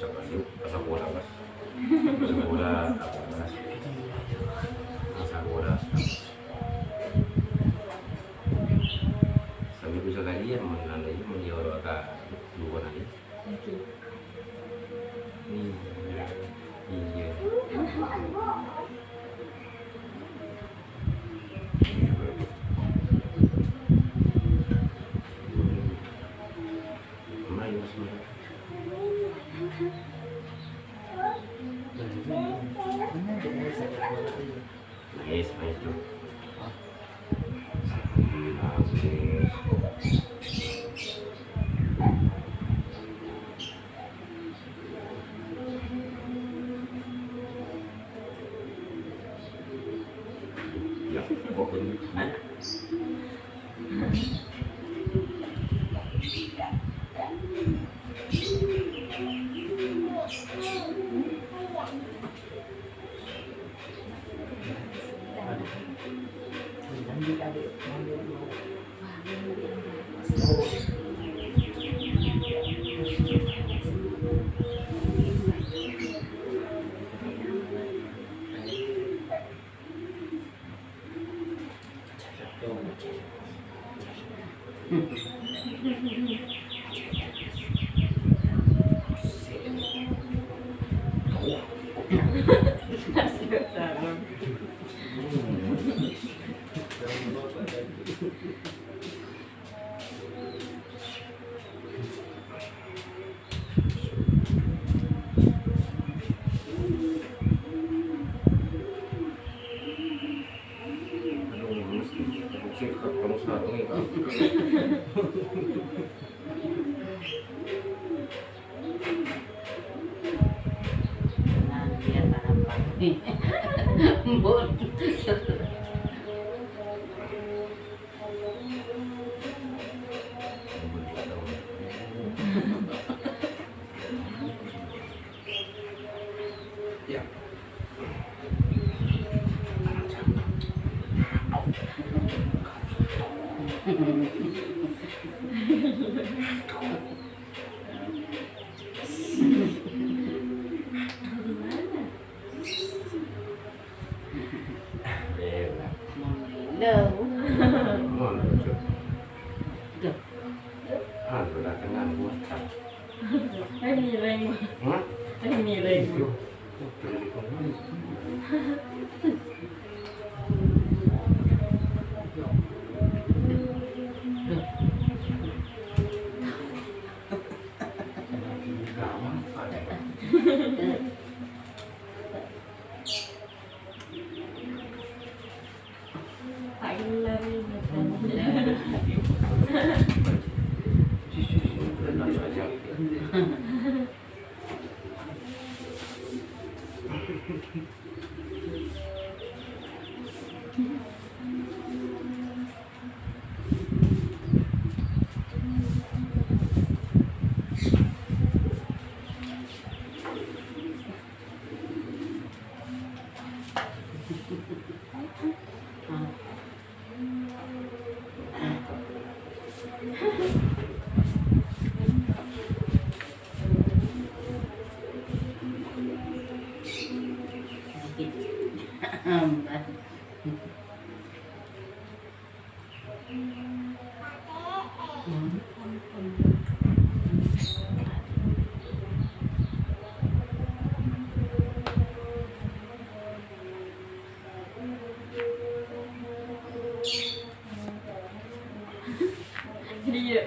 pasang bola mas, pasang bola apa mas, pasang bola. Sabi ko sa kanya, mananay mo niya ka luwan na niya. Iya. Nice, nice tuh. Ya, pokoknya. Kamu sarung ya kan? Ya. Sudah kenal buat. ไม่มีเลย Hah? ไม่มีเลย ไปเลย Iya.